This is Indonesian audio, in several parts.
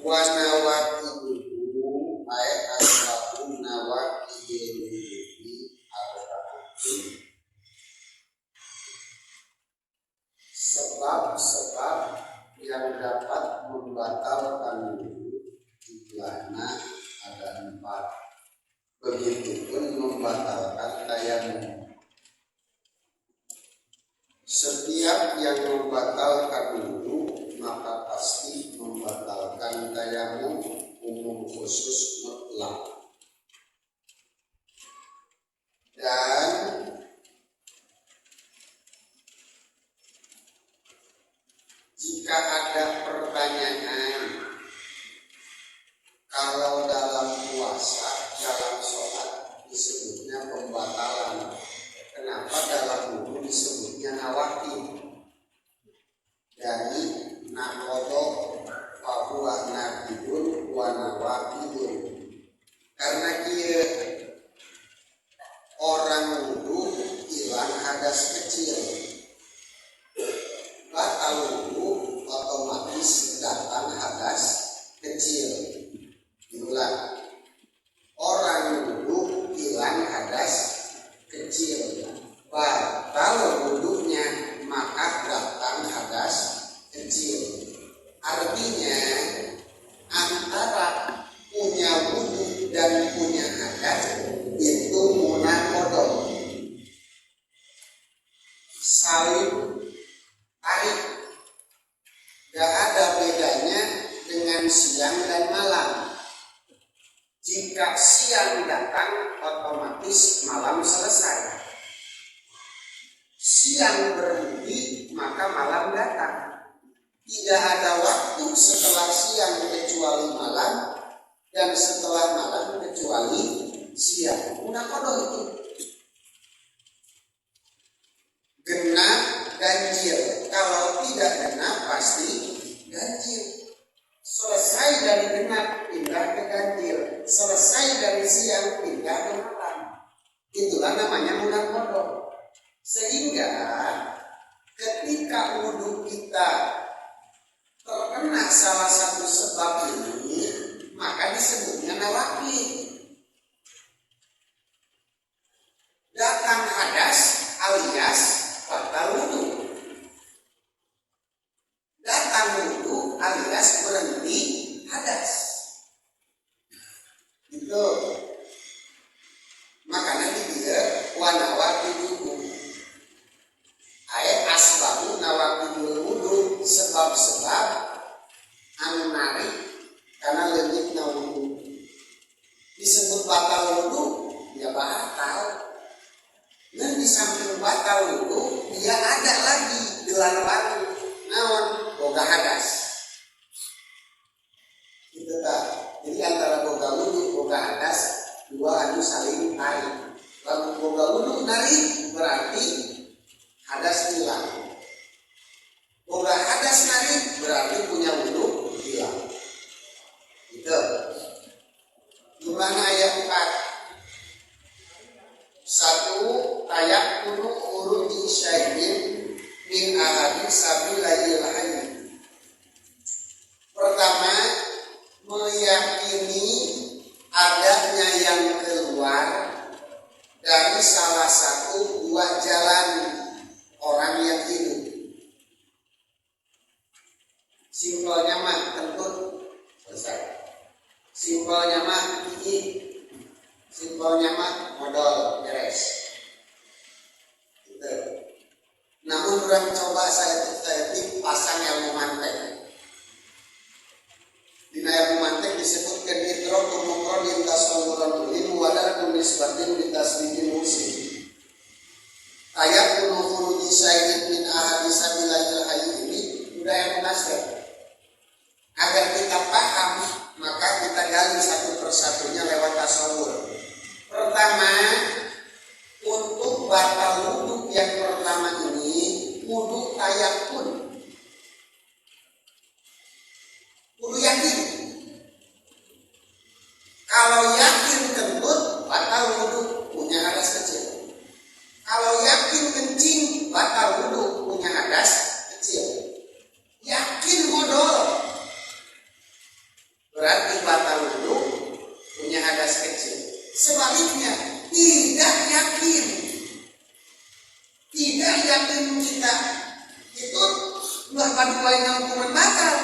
wa nawaqiduhu ay asbabu nawaqidihi arba'atun. Sebab-sebab yang dapat membatalkan wudu jumlahnya ada 4. Begitupun membatalkan tayamum. Setiap yang membatalkan wudu maka pasti membatalkan tayamum, umum khusus mutlak. Dan jika ada pertanyaan, kalau dalam puasa, dalam sholat disebutnya pembatalan, kenapa dalam wudu disebutnya nawaqid? Dari nakodo fahuwa naqidun wa nawaqidun. Karena dia orang wudu hilang hadas kecil, batal wudu otomatis datang hadas kecil. Diulang, orang wudu hilang hadas kecil, batal wudunya maka datang hadas kecil. Artinya antara punya wudu dan punya hadas itu munaqadah, saling tarik. Gak ada bedanya dengan siang dan malam. Jika siang datang otomatis malam selesai. Siang berhenti maka malam datang. Tidak ada waktu setelah siang kecuali malam, dan setelah malam kecuali siang. Munaqadah itu. Genap ganjil. Kalau tidak genap pasti ganjil. Selesai dari genap pindah ke ganjil. Selesai dari siang pindah ke malam. Itulah namanya munaqadah. Sehingga ketika wudu kita terkena salah satu sebab ini, maka disebutnya nawaqid. Datang hadas alias batal wudu. Datang wudu alias berhenti hadas. Itu. Makanya dia wa nawaqiduhu. Ayat asbabu nawaqidul wudu, sebab-sebab anu narik karena lenyitna wudu. Disebut batal wudu, ya batal. Dan di samping batal wudu, dia ada lagi gelar baru, naon boga hadas. Itu tak. Jadi antara boga wudu, boga hadas, dua anu saling tarik. Kalau boga wudu narik berarti hadas hilang. Boga hadas narik berarti punya wudu hilang. Itu. Gimana ayat 4? 1. Tayakkunu khuruji syai'in min ahadi sabilayil hayy. Pertama, meyakini adanya yang keluar dari salah satu dua jalan orang yang hidup. Simpelnya mah kentut selesai. Simpelnya mah gigi. Simpelnya mah modal beres. Gitu. Namun orang coba saya pasang ilmu mantek. Di ilmu mantek disebutkan idrok umukron lintas umuran ulin wadar kunisbatin lintas bikin musim. Ayat kuno khuruji syai'in min ahadi sabilayil hayy ini udah yang nasib. Agar kita paham, maka kita gali satu persatunya lewat tasawur. Pertama, untuk batal wudu yang pertama ini, wudu tayakkun. Wudu yakin. Kalau yakin kentut, batal wudu, punya hadas kecil. Kalau yakin kencing, batal wudu, punya hadas kecil. Yakin modal. kita itu ulah paduan yang hukuman batal.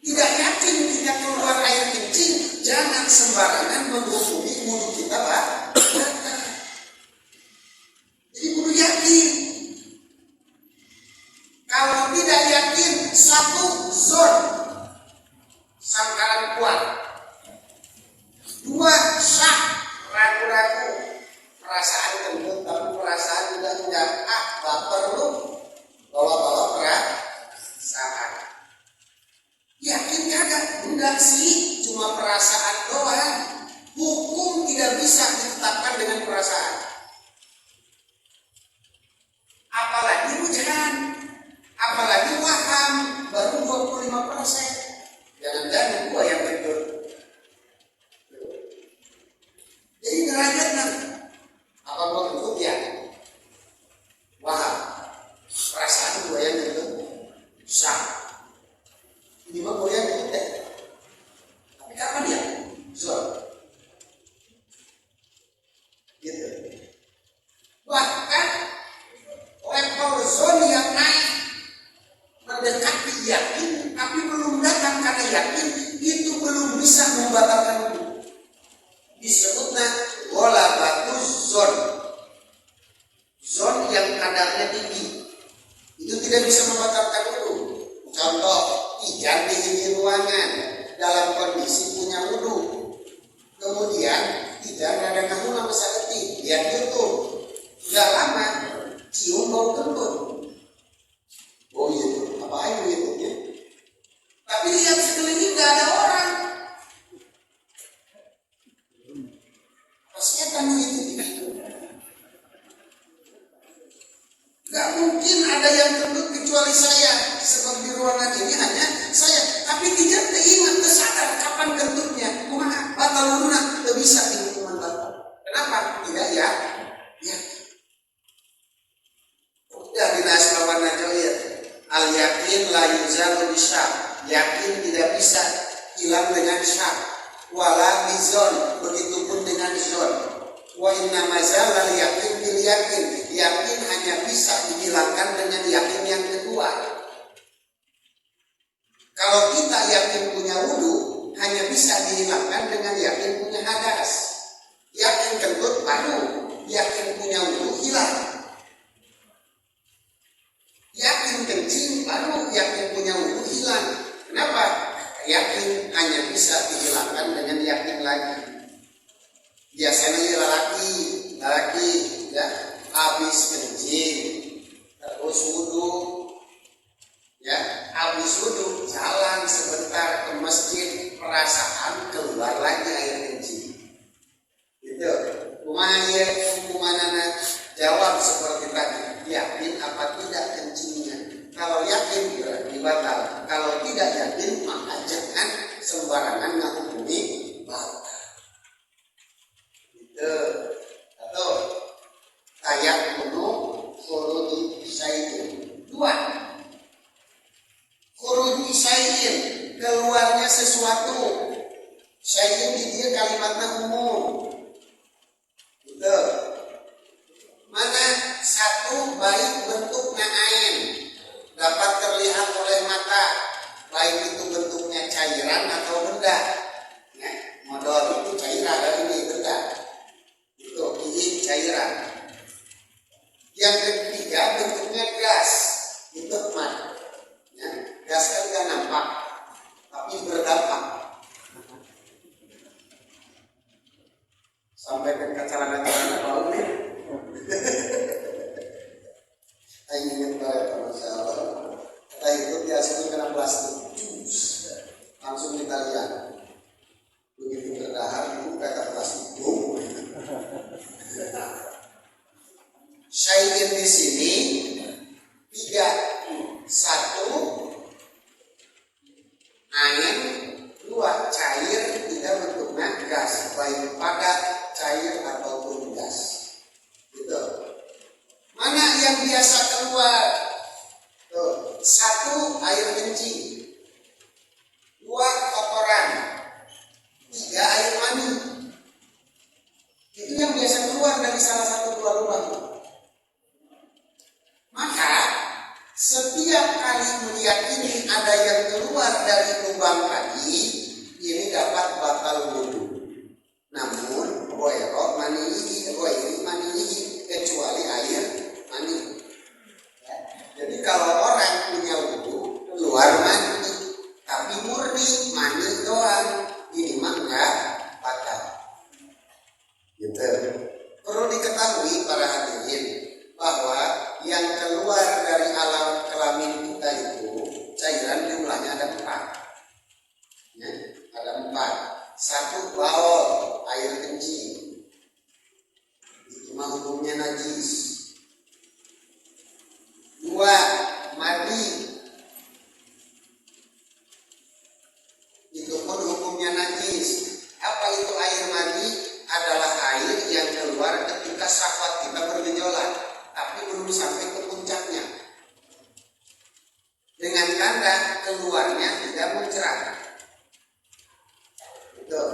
Tidak yakin kita keluar air kencing, jangan sembarangan menghukumi wudhu kita batal. Jadi kudu yakin. Kalau tidak yakin, satu zon sangkalan kuat, dua syak ragu-ragu, perasaan kentut tapi perasaan juga baper lu bawa-bawa perasaan. Yakin kagak? Enggak sih, cuma perasaan doang. Hukum tidak bisa ditetapkan dengan perasaan. Apalagi hujan, apalagi waham, baru 25%. Jangan-jangan gua yang betul. Jadi derajatnya apa gua betul ya? Waham, perasaan gua yang betul. Syak. Ini mah gua yang betul deh. Tapi kapan dia? Zon. Gitu. Bahkan level zon yang naik mendekati yakin tapi belum datang karena yakin, itu belum bisa membatalkan wudhu. Disebutnya ghalabatus zon, zon yang kadarnya tinggi, itu tidak bisa membatalkan wudhu. Contoh, pijar di ruangan dalam kondisi punya wudhu, kemudian pijar ada kamu nama sakit, dia tutup, nggak lama cium bau kentut. Oh iya, apa itu ya? Tapi lihat sekeliling nggak ada orang. Pastinya kamu itu. Nggak mungkin ada yang kentut kecuali saya. Sebab di ruangan ini hanya saya. Tapi tidak ingat kesadar kapan kentutnya. Kumaha batal wudhu tidak bisa di hukuman batal. Kenapa? Tidak ya? Ya. Udah dinas lawan najoir. Al yakin la yuzalu bisyak. Yakin tidak bisa hilang dengan syak. Wala bizon, begitupun dengan zon. Wa inna mazal yakin bil yakin. Yakin hanya bisa dihilangkan dengan yakin yang kedua. Kalau kita yakin punya wudhu, hanya bisa dihilangkan dengan yakin punya hadas. Yakin kentut baru, yakin punya wudhu hilang. Yakin kencing baru, yakin punya wudhu hilang. Kenapa? Yakin hanya bisa dihilangkan dengan yakin lagi. Biasanya lelaki ya, habis kencing terus wudhu, ya habis wudhu jalan sebentar ke masjid, perasaan keluar lagi air kencing. Gitu. Kumanana jawab seperti tadi, yakin apa tidak kencingnya. Kalau yakin berarti batal. Kalau tidak yakin maka jangan sembarangan menghukumi batal. Gitu. Atau kayak penuh khuruji syai'in. Dua, khuruji syai'in, keluarnya sesuatu. Syai'in di dia kalimatnya umum. Gitu. Mana satu baik bentuknya ain, dapat terlihat oleh mata, baik itu bentuknya cairan atau benda. Ya, modal itu cairan, ini benda. Itu ini cairan. Yang ketiga bentuknya gas, itu emas. Ya, gas kan gak nampak, tapi berdampak. Sampai ke celana-celana bau nih. Ingin berapa masalah? Kita itu biasanya kena plastik, langsung kita lihat. Begitu berdahar itu kata plastik, syai'in di sini tiga, satu air, dua cair, tiga bentuknya gas, baik padat, cair ataupun gas. Gitu. Mana yang biasa keluar? Tuh, satu air kencing, dua kotoran, tiga air mani. Itu yang biasa keluar dari salah satu dua lubang. Setiap kali melihat ini ada yang keluar dari lubang tadi, ini dapat batal wudhu. Namun goiri manihi kecuali air mani. Jadi kalau orang punya wudhu keluar mani, tapi murni mani doang, ini mah enggak batal. Gitu. Perlu diketahui para hadirin bahwa yang keluar dari alam kelamin kita itu cairan jumlahnya ada 4. Ya, ada 4. 1 baol, air kencing. Itu mah hukumnya najis. 2 madi. Itu pun hukumnya najis. Apa itu air madi? Adalah air yang keluar ketika syahwat kita bergejolak, tapi belum sampai ke puncaknya. Dengan tanda keluarnya tidak muncrat. Itu.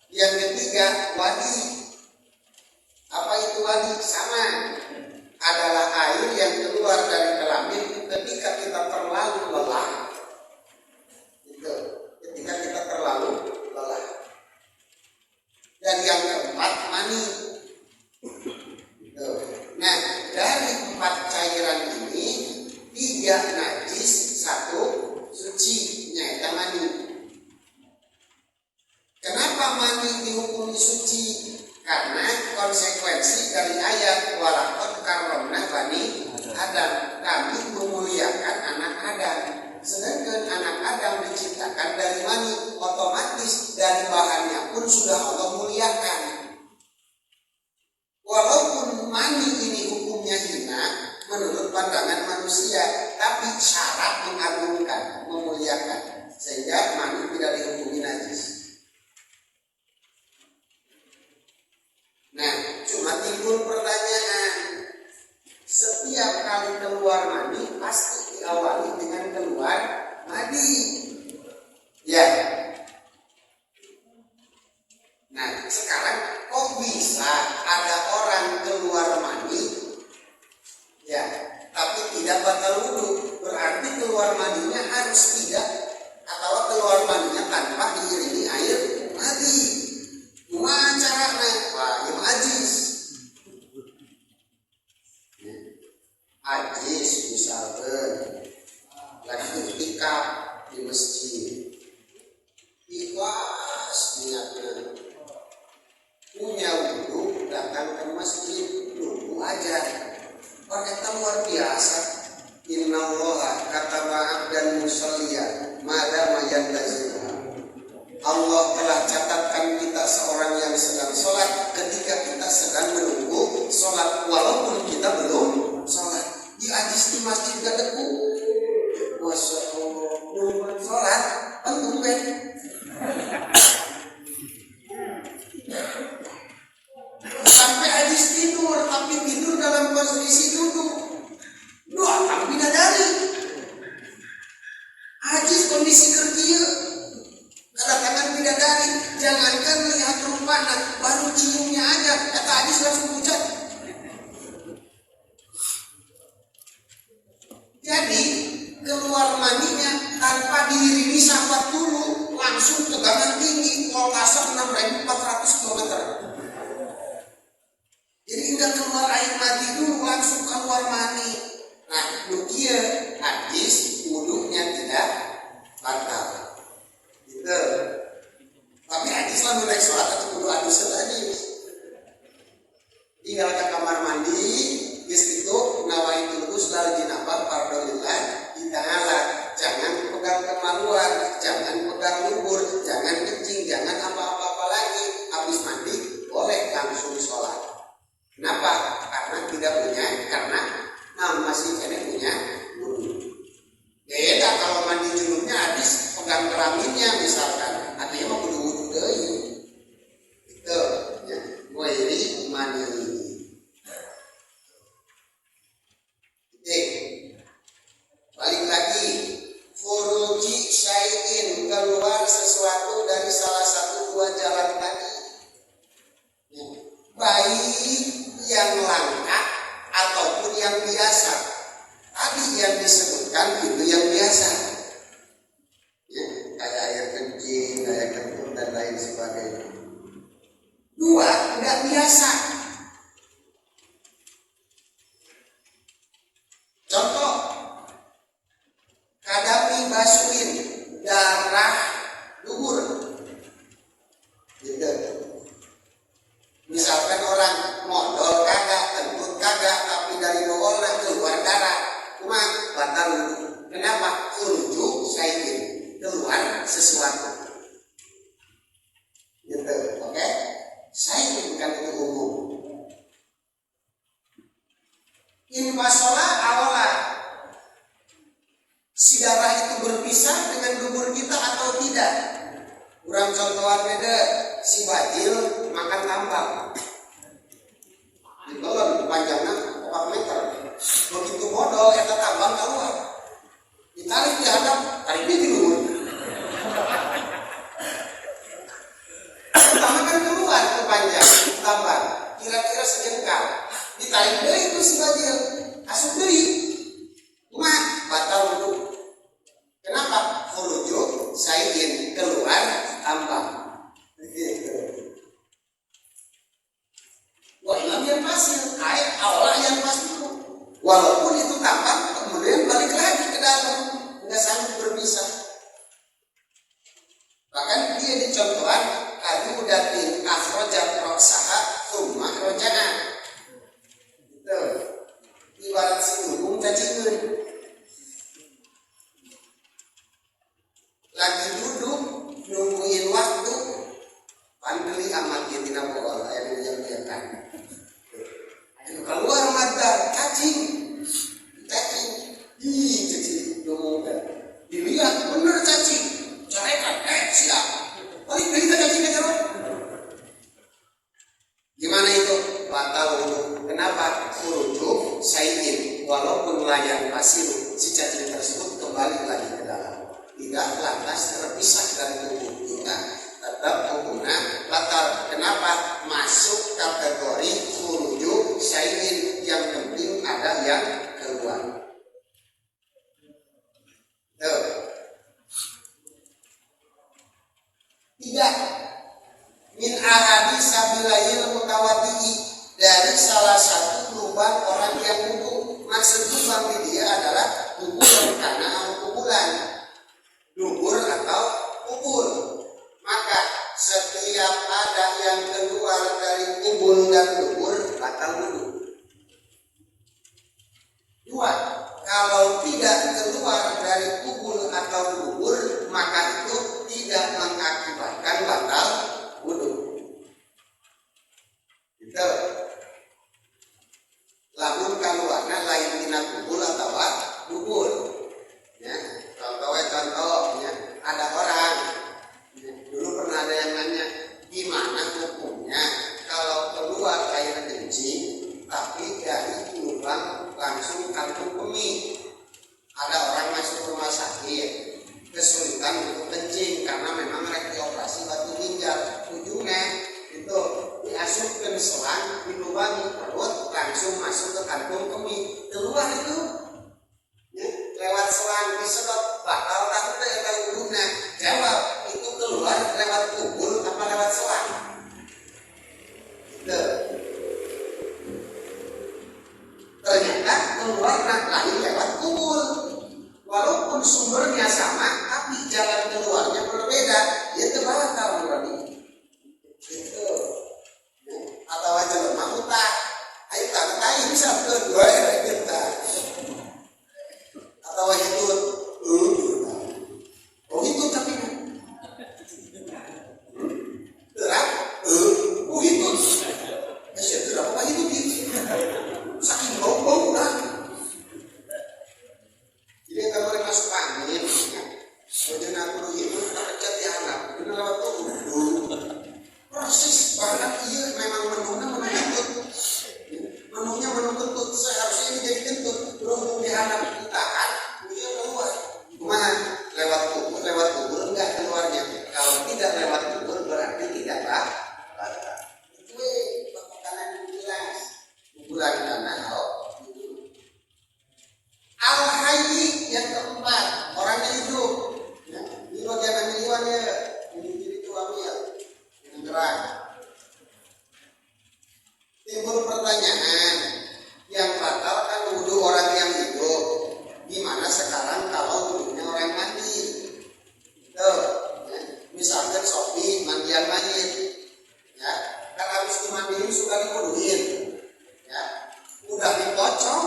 Yang ketiga, wadi. Apa itu wadi? Sama. Adalah air yang keluar dari kelamin ketika kita terlalu lelah. Itu. Ketika kita terlalu lelah. Dan yang keempat, mani. Nah, dari 4 cairan ini 3 najis, 1 suci, nyata mani. Kenapa mani dihukumi suci? Karena konsekuensi dari ayat walaqad karramna bani Adam, kami memuliakan anak Adam. Sedangkan anak Adam diciptakan dari mani, otomatis dari bahannya pun sudah Allah muliakan. Walaupun mani ini hukumnya hina menurut pandangan manusia, tapi syarat mengagungkan, memuliakan, sehingga mani tidak dihukumi najis. Nah, cuma timbul pertanyaan, setiap kali keluar mani pasti diawali dengan keluar madi. Ya. Nah, sekarang kok bisa ada orang keluar mani, ya, tapi tidak batal wudhu? Berarti keluar maninya harus tidak, atau keluar maninya tanpa diiringi air madi. Gimana caranya? Wah, yang ajis. Ajis misalkan lagi itikaf di masjid, ikhlas niatnya, punya wudhu, datang ke masjid, wudhu aja. Orang itu luar biasa. Innallaha kataba abdan musalliyan madama yantazilha. Allah telah catatkan kita seorang yang sedang sholat ketika kita sedang menunggu sholat, walaupun kita belum sholat. Di ajis di masjid gak deku, Masya Allah, nunggu sholat pentumpen. Sampai ajis tidur, tapi tidur dalam posisi duduk. Doakan bidadari. Ajis kondisi kerja, kedatangan bidadari, jangankan melihat rupanya, baru ciumnya aja, kata ajis langsung pucat. Jadi keluar maninya tanpa diiringi syahwat dulu, langsung tegangan tinggi, voltase 6.400 km. Jadi udah keluar air mani dulu, langsung keluar mani. Nah, dia hadis wudhunya tidak batal. Gitu. Tapi hadis lah mulai sholat atau wudhu hadis lagi. Tinggal ke kamar mandi, di situ nawaitul ghusl jinabah fardhillah ta'ala. Jangan pegang kemaluan, jangan pegang lubur, jangan kencing, jangan apa-apa lagi. Habis mandi boleh langsung sholat. Kenapa? Karena tidak punya, karena masih kena punya wudhu. Beda kalau mandi junubnya habis pegang kelaminnya misalkan, artinya mau wudhu deui. Itu ya, goiri mani. Balik lagi, furuji syai'in, keluar sesuatu dari salah satu 2 jalan tadi. Ya. Baik yang langka ataupun yang biasa. Tadi yang disebutkan itu yang biasa, ya, kayak air kencing, kayak kentut dan lain sebagainya. Dua, nggak biasa. Contoh, kadami basuin darah dubur, gitu. Misalkan orang modal kagak, kentut kagak, tapi dari bawahnya keluar darah, cuma batal wudhu. Kenapa? Urujuk syai'in, keluar sesuatu, gitu. Oke? Syai'in bukan itu umum. Infasola awalah, si darah itu berpisah dengan dubur kita atau tidak? Kurang contohan beda, si bajil makan tambang, ditelan panjangnya 4 meter, begitu modal eta tambang keluar, ditarik di hadap, tariknya di luhur, pertama kan keluar ke panjang tambang, kira-kira sejengkal, ditarik deh itu si bajil, asup deh, cuma batal wudhu. Kenapa? Furujuk syai'in, keluar tambang. Gitu. Wah, ilam yang pasir, air awalnya yang pasir. Walaupun itu tambang, kemudian balik lagi ke dalam, nggak sanggup berpisah. Bahkan dia dicontohkan, kadu datin akhrojat roksaha summa rojana. Gitu. Ibarat si hubung cacingin. Lagi duduk nungguin waktu, pandeli amat dia tidak boleh air yang biarkan. Keluar mata cacing, cacing ngomongkan. Dilihat bener cacing, carekan, siap. Balik kita cacing aja loh. Gimana itu? Batal wudhu. Kenapa? Furujuk syai'in, walaupun layan pasir, si cacing tersebut kembali lagi ke dalam. Tidak lantas terpisah dari tubuh kita, tetap hukumnya batal. Kenapa? Masuk kategori furujuk syai'in, yang penting ada yang keluar. Tuh. Tidak. Min ahadits sabilail mutawati'i, dari salah satu lubang orang yang wudhu. Maksud lubang dia adalah dubur karena kuburan, dubur atau kubur. Maka setiap ada yang keluar dari kubur dan dubur batal wudhu. Dua, kalau tidak keluar dari kubur atau dubur, maka itu tidak mengakibatkan batal wudhu. Gitu. Lamun keluarnya lain tina kubur atau dubur. Ya, contohnya ada orang, dulu pernah ada yang nanya, gimana hukumnya kalau keluar air kencing tapi dari lubang langsung kantung kemih. Ada orang masuk rumah sakit kesulitan untuk kencing karena memang mereka dioperasi batu ginjal, ujungnya itu diasupkan selang di lubang perut langsung masuk ke kantung kemih, keluar itu ya, lewat selang disedot, bakal takut ya tahu wudhunya. Jawab, itu keluar lewat kubur apa lewat selang? Gitu. Ternyata keluar lain lewat kubur, walaupun sumbernya sama tapi jalan keluarnya berbeda, ya terbakar berarti. Gitu. Atau aja lemah utah, ayo tak bisa kedua ya kita. Atau itu itu tapi terang itu masih terang apa itu gitu saking bau dah. Jadi kalau mereka masuk angin wajan aku itu terpecat di anak itu lewat tubuh proses bahkan iya memang menunya menu kentut, seharusnya ini jadi kentut berhubung di anak ditahan dia keluar. Kemana? Lewat kubur enggak keluarnya. Kalau tidak lewat kubur berarti tidak batal. Itu makanan jelas kuburan tanah. yang keempat, orangnya hidup. Ya, ini bagian amiliwannya, ini itu amil, ini gerak. Timbul pertanyaan, yang fatal kan wudhu orang yang hidup. Gimana sekarang kalau wudhunya orang mati? Tuh, ya. Misalkan Sofi mandian mayit, ya, kan habis dimandiin suka diwudhuin, ya, udah dipocong,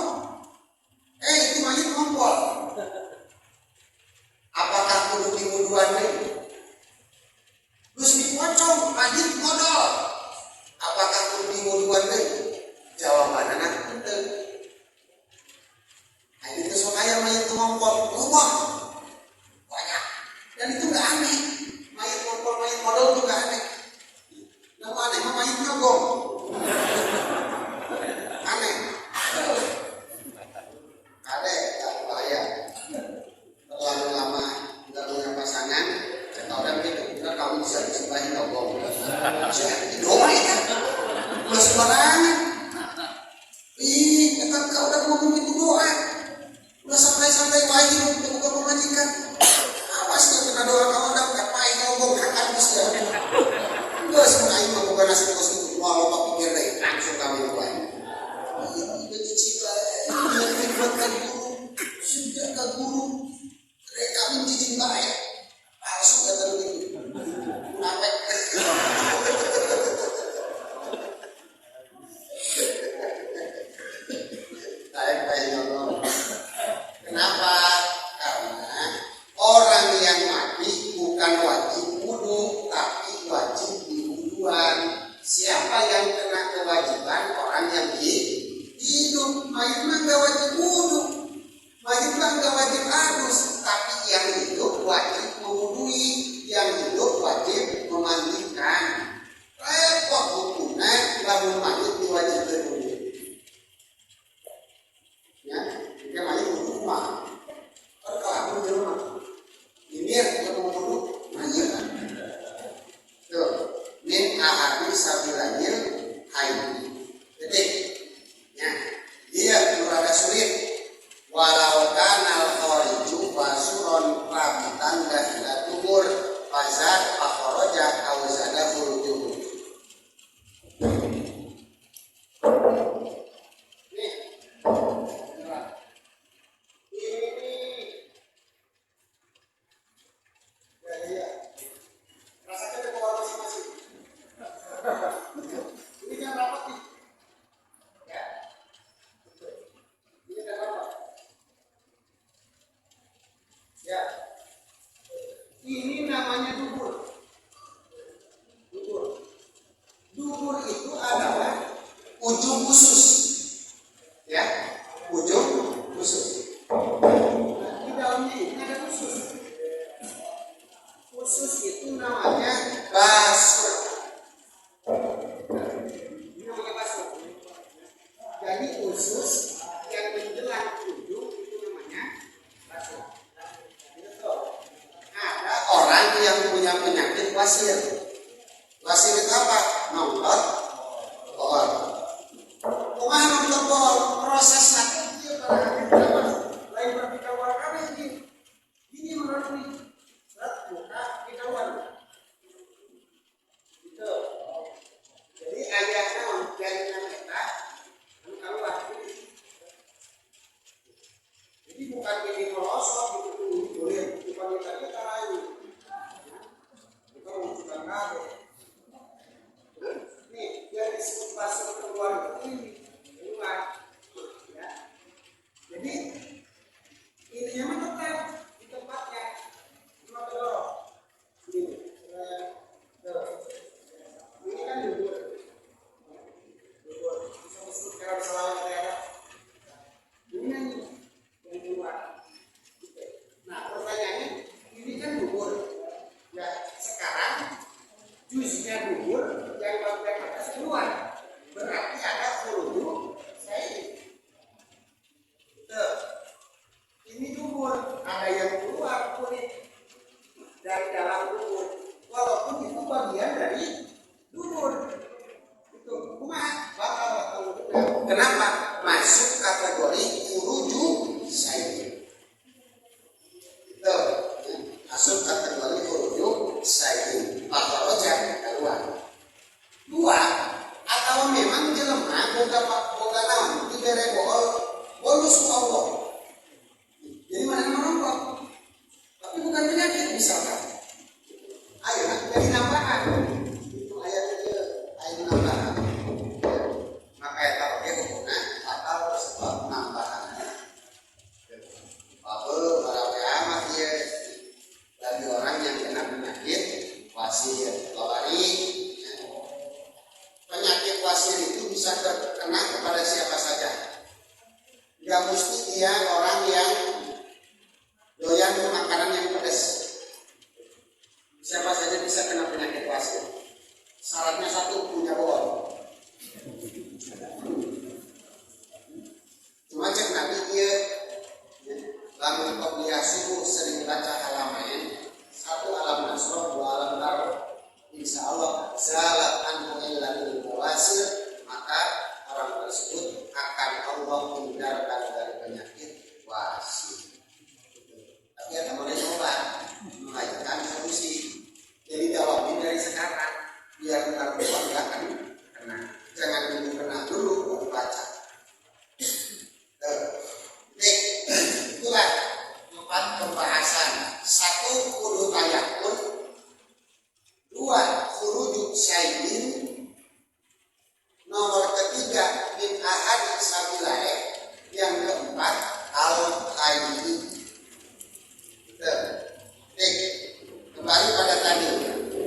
itu mayit ngompol. Apakah kudu diwudhuan nih? Terus dipocong, mayit ngodol. Apakah kudu diwudhuan nih? Jawabannya nah betul. Nah itu soalnya mayit ngompol, ngomong banyak, dan itu nggak aneh. Mayit ngompol, mayit ngodol itu nggak aneh. Yang aneh mah mayit nyogong. Aneh. Ada bahaya. Terlalu lama nggak punya pasangan, kata orang itu kamu bisa disembahin nyogong. Saya doa ya, udah sembarangan. Kata kau udah ngomong itu doa, udah santai-santai lagi udah buka pemajikan. Apa sih yang kena doa kau udah nggak main nyogong kan habis ya. Enggak sebenarnya mah bukan nasi kos itu, walau tak pikir deh langsung kami doa. Iya cicil buatkan guru, sudah ke guru, mereka mencicil bahaya, langsung kata begitu. Kenapa? Kenapa? Karena orang yang mati bukan wajib wudu, tapi wajib diwuduan. Siapa yang kena kewajiban? Orang yang hidup. Mayit mah nggak wajib wudu, mayit mah nggak wajib adus, tapi yang hidup wajib mewudui, yang hidup wajib memandikan. Repot hukumnya lamun mayit diwajibkan wudu. Ya, jika mayit wudu mah, kalau di rumah, ini yang mau wudu mayit. Tuh, min ahadi sabilanyil haidi. Jadi, ya, dia berada sulit. Walau kanal khariju basuron rabitan dahila tubur fazat fakhoroja awzada furujuhu. Ini namanya dubur. Dubur itu adalah ujung usus, ya, ujung usus. Di dalamnya ini ada usus. Usus itu namanya basur. Ini namanya basur. Jadi usus yang menjelang ujung itu namanya basur. Ada orang yang punya penyakit wasir. Wasir itu apa? Nongkrot pohon. Kumaha nongkrot pohon? Proses sakit dia lain berpikawar ini. Ini menurut ini. Berat buka pikawar. Gitu. Jadi ayahnya jaringan kita kalau waktu. Jadi bukan ini melosot gitu boleh, bukan kita lain. Bukan bukan kade. Nih, dia disebut basur keluar ini keluar, ya. Jadi ininya mah tetap di tempatnya, cuma kedorong. Ini kan dubur, bisa disebut kalau salah daerah. Ini yang keluar. Nah, pertanyaannya, ini kan dubur. Ya, sekarang jusnya dubur yang bagian atas keluar. Berarti ada furuju saya. Ini dubur, ada yang keluar kulit dari dalam dubur. Walaupun itu bagian dari dubur. Itu kumat, bakal. Kenapa? Masuk kategori furuju saya. diberi bonus Allah. Jadi mana merompok, tapi bukan penyakit misalkan. Ayo, jadi nambahan. Itu ayat itu, ayat nambahan. Maka ya kalau dia hukumnya fatal tersebut nambahan. Bahwa para amat dia bagi orang yang kena penyakit wasir, lawari. Penyakit wasir itu bisa terkena kepada siapa saja. Gak mesti dia orang yang doyan makanan yang pedas. Siapa saja bisa kena penyakit wasir. Syaratnya satu, punya bawah. Cuma cek Nabi dia lamun dia subuh sering baca halaman 1 alam nasroh 2 alam taroh, insya Allah zalat anhu illal wasir, maka orang tersebut akan Allah hindarkan dari penyakit wasir. Tapi ada boleh coba melahirkan solusi. Jadi jawabin dari sekarang biar ntar tua nggak kena. Jangan dulu kena dulu baru baca. Itulah 4 pembahasan. 1 kudu tayakun, 2 khurujuk syai'in, nomor 3 min ahad sabilaih, yang keempat al-qaidi. Kembali pada tadi,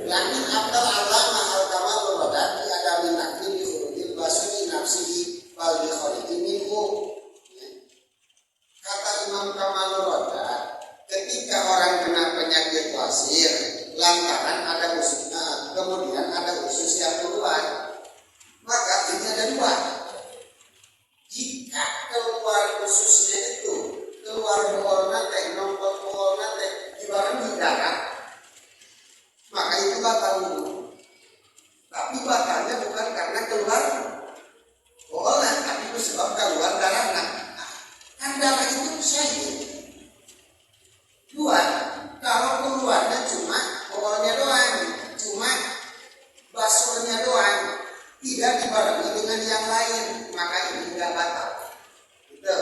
lakin abdal alama al-kamal rodat di adamin nakli di khurujil basuni nafsihi bal di kharijin minhu. Kata Imam Kamal rodat, ketika orang kena penyakit wasir lantaran ada ususnya, kemudian ada usus yang keluar, maka ini ada 2. Jika keluar ususnya itu, keluar bohol nate, nombor bohol nate, ibarat di darah, maka itu batal wudhu. Tapi batalnya bukan karena keluar bohol, tapi itu sebab keluar darah. Kan darah itu syahid. 2, kalau keluarnya cuma boholnya doang, cuma basurnya doang, tidak dibarengi dengan yang lain, maka ini tidak batal. Itu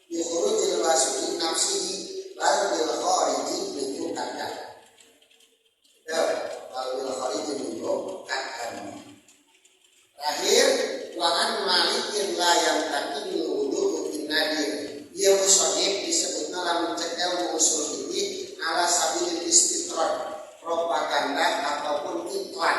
dikhrujil basuri nafsihi bal bil khariji menunjukkan. Bal bil khariji menunjukkan. Terakhir, wa an malikin la yamtakibil wudu bin nadir. Dia musonib disebutnya dalam cekel usul ini ala sabilil istitron, propaganda ataupun iklan.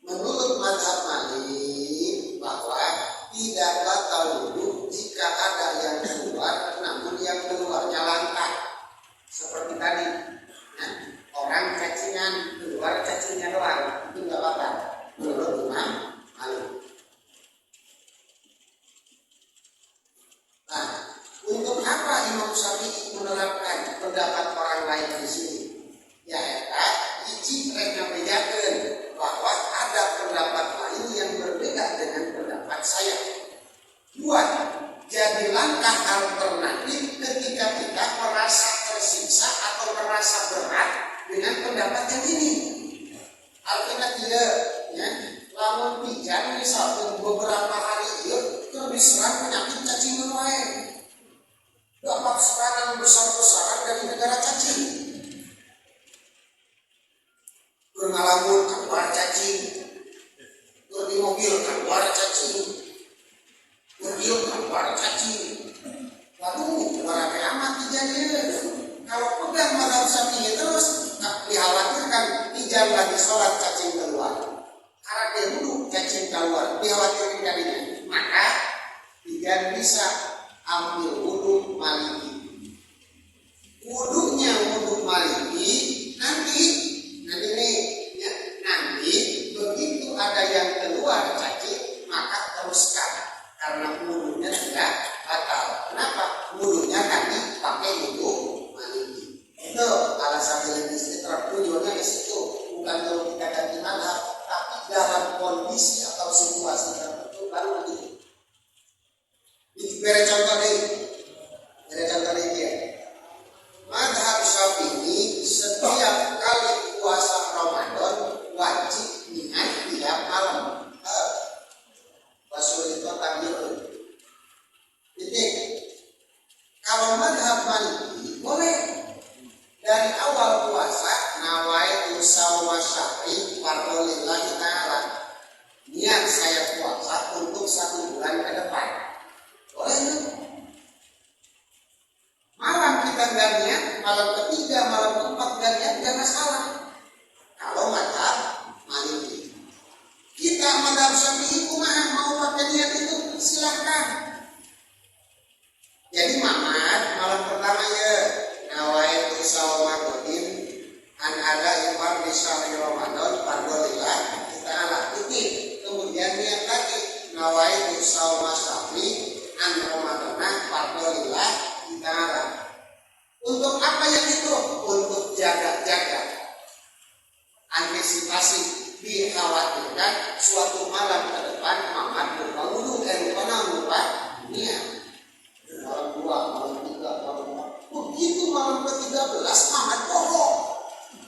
Menurut mazhab Malik bahwa tidak batal wudhu jika ada yang keluar, namun yang keluarnya langka. Seperti tadi, orang cacingan keluar cacingnya doang, itu nggak batal. Menurut Imam Malik. Nah, untuk apa Imam Syafi'i menerapkan pendapat orang lain di sini? Ya, izin mereka bedakan bahwa ada pendapat lain yang berbeda dengan pendapat saya. 2, jadi langkah alternatif ketika kita merasa tersiksa atau merasa berat dengan pendapat yang ini. Alternatif ya, lamun pijan misalnya beberapa hari itu terdiserang penyakit cacing lain, dapat serangan besar-besaran dari negara cacing. Berngalamun keluar cacing, di mobil keluar cacing, mobil keluar cacing. Lalu para kiamat kejadian. Kalau pegang mazhab Syafi'i terus, dikhawatirkan pijan lagi sholat cacing keluar. Karena dia duduk cacing keluar, dikhawatirkan tadinya. Maka pijan bisa ambil wudhu Maliki. Wudhunya wudhu Maliki nanti nih ya, nanti begitu ada yang keluar cacing maka teruskan karena wudhunya tidak batal. Kenapa? Wudhunya tadi pakai wudhu Maliki. Itu alasan yang istitrak tujuannya ke situ, bukan kalau kita ganti mazhab, tapi dalam kondisi atau situasi tertentu baru begitu. Beri contoh dia. Mazhab Syafi'i setiap kali puasa Ramadan wajib niat tiap malam. Rasulullah Maliki boleh. Dari awal puasa nawaitu shauma syahri fardhu lillahi ta'ala. Niat saya puasa untuk 1 bulan ke depan. Boleh itu. Malam kita nggak niat, malam ketiga, malam keempat nggak niat, nggak masalah. Kalau mazhab Maliki. Kita mazhab Syafi'i kumaha mau pakai niat itu silakan. Jadi malam pertama ya nawaitu shauma godin an ada ifar di syahri Ramadan fardhu lillahi ta'ala. Kemudian niat lagi nawaitu shauma syahri an Ramadana fardhu lillahi ta'ala. Untuk apa yang itu? Untuk jaga-jaga antisipasi dikhawatirkan suatu malam ke depan Mamat lupa wudu lupa niat. Malam 2, malam 3, malam 4. Begitu malam ke-13 Mamat bohong.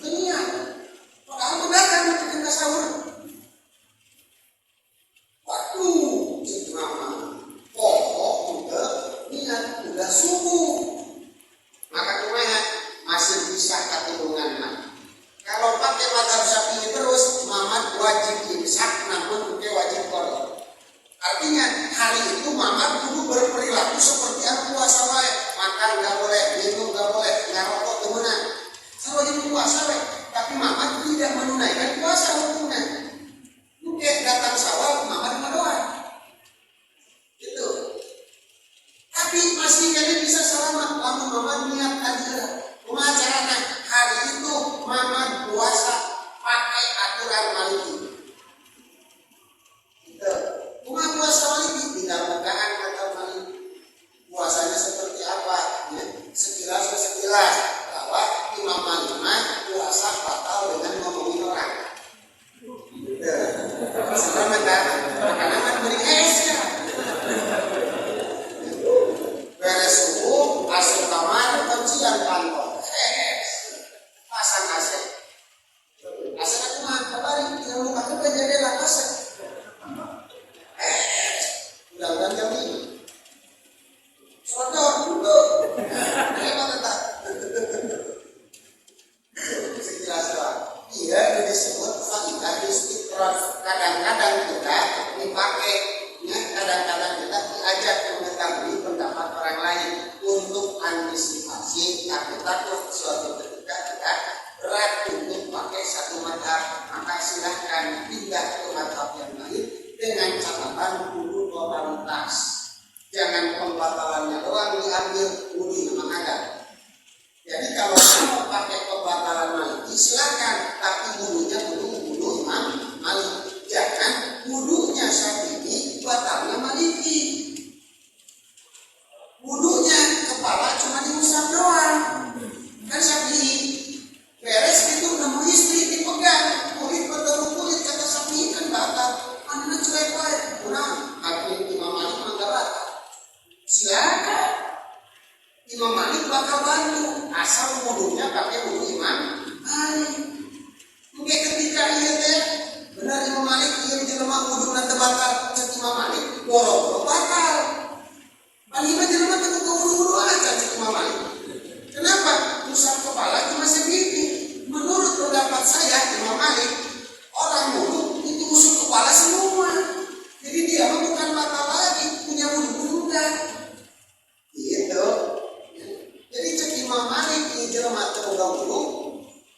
Niat. Padahal begadang untuk kita sahur. Waduh, cekrama. Bohong udah niat, udah subuh. Maka kumaha masih bisa katulungan. Kalau pakai mazhab Syafi'i terus, Mamat wajib imsak namun bukan wajib qada. Artinya hari itu Mamat kudu berperilaku seperti anu puasa wae. Makan enggak boleh, minum enggak boleh, ngarokok temenan. Wajib puasa wae, tapi Mamat tidak menunaikan puasa hukumnya. Mungkin datang Syawal Mamat mendoa. Gitu. Tapi masih jadi bisa selamat lamun Mamat niat aja. Kumaha carana? Hari itu Mamat puasa pakai aturan Maliki. Gitu. Kumaha puasa Maliki? Tidak bukaan atau Maliki. Puasanya seperti apa? Ya, sekilas bahwa Imam Malik puasa batal dengan ngomongin orang. Gitu. Selamat karena kan beri es ya. Beres subuh, asal kamar, kuncian kantor. Pasang AC. AC aku mah kabari, tinggal buka ke jendela AC. Udah jam 5. Sodor dulu. Hebat tak? Sekilas Pak. Iya, disebut faidah istiqrar. Kadang-kadang kita dipakai, ya, kadang-kadang kita diajak mengetahui pendapat orang lain untuk antisipasi takut suatu ketika kita berat untuk pakai satu mazhab, maka silahkan pindah ke mazhab yang lain dengan catatan kudu totalitas. Jangan pembatalannya doang diambil, wudu memang ada. Jadi kalau mau pakai pembatalan Maliki silakan, tapi wudunya wudu Imam Malik. Jangan wudunya Syafi'i, batalnya Maliki. Wudunya kepala cuma diusap doang. Kan Syafi'i beres itu nemu istri dipegang, kulit bertemu kulit, kata Syafi'i kan batal. Mana cuek-cuek, kurang. Hakim Imam Malik mangga batal. Silakan. Imam Malik bakal bantu asal wudunya pakai wudu Imam Malik. Mungkin ketika ia teh benar Imam Malik ia jelema wudu nanti batal, cek Imam Malik boro-boro batal. Panima jelema teh wudu aja cek Imam Malik. Kenapa? Usap kepala cuma sedikit. Menurut pendapat saya Imam Malik, orang wudu itu usap kepala semua. Jadi dia bukan batal lagi, punya wudu juga. Gitu. Jadi cek Imam Malik ini jelema teu boga wudu,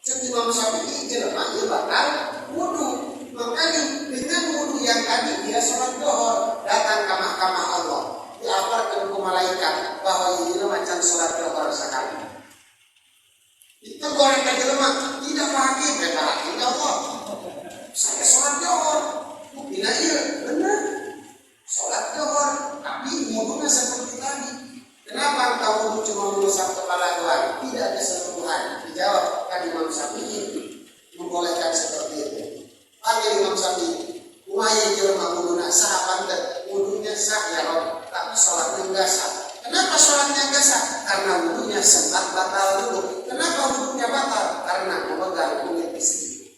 cek Imam Syafi'i jelema ieu batal wudu. Makanya dengan wudu yang tadi dia salat zuhur datang ke mahkamah Allah, diaparkeun ku malaikat bahwa ieu macam salat zuhur sakali. Itu goreng ka jelema tidak paham beta hakim Allah. Saya salat zuhur, buktina ieu benar. Salat zuhur tapi wudunya seperti tadi. Kenapa engkau wudu cuma mengusap kepala doang? Tidak ada sentuhan. Dijawab kan Imam Syafi'i membolehkan seperti itu. Panggil Imam Syafi'i. Kumaha jelema wuduna sah pantet, wudunya sah ya Rob, tapi salatnya enggak sah. Kenapa salatnya enggak sah? Karena wudunya sempat batal dulu. Kenapa wudunya batal? Karena memegang kulit istri.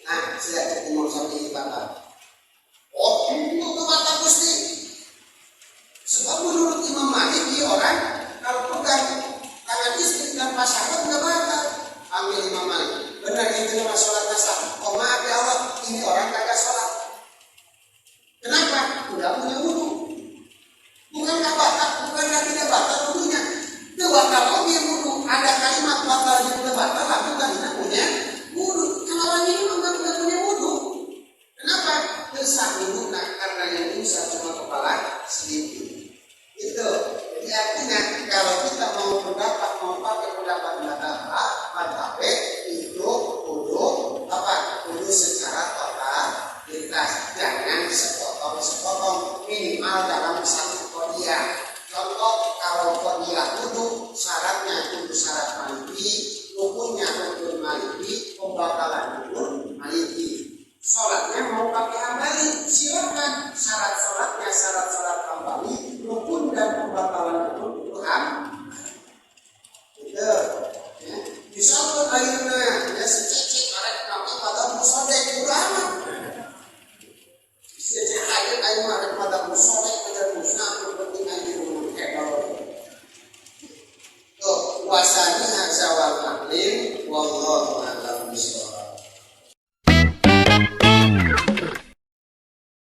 Nah, sudah cek Imam Syafi'i batal. Oh, itu mata Gusti. Sebab menurut Imam Malik orang kalau tidak punya wudhu. Bukankah batal? Bukankah tidak batal wudhunya? Itu batal lagi wudhu. Ada kalimat batal yang tidak batal, bukan tidak punya wudhu. Kalau orang ini memang tidak punya wudhu. Kenapa? Kesah wudhu, nah karena yang usah cuma kepala sedikit. Itu. Jadi artinya kalau kita mau pendapat, mau pakai pendapat madhab itu wudhu wudhu secara totalitas, jangan sepotong minimal dalam satu qadiyah. Contoh, kalau qadiyah wudhu syaratnya itu syarat maliki, rukunnya rukun maliki, pembatalan rukun maliki. Sholatnya mau pakai hambali, silakan. Syarat-syaratnya syarat-syarat hambali, rukun dan pembatalan rukun itu itu ya. Misalkan airnya ya sececek arek kami pada musodek udah aman. Sececek air marek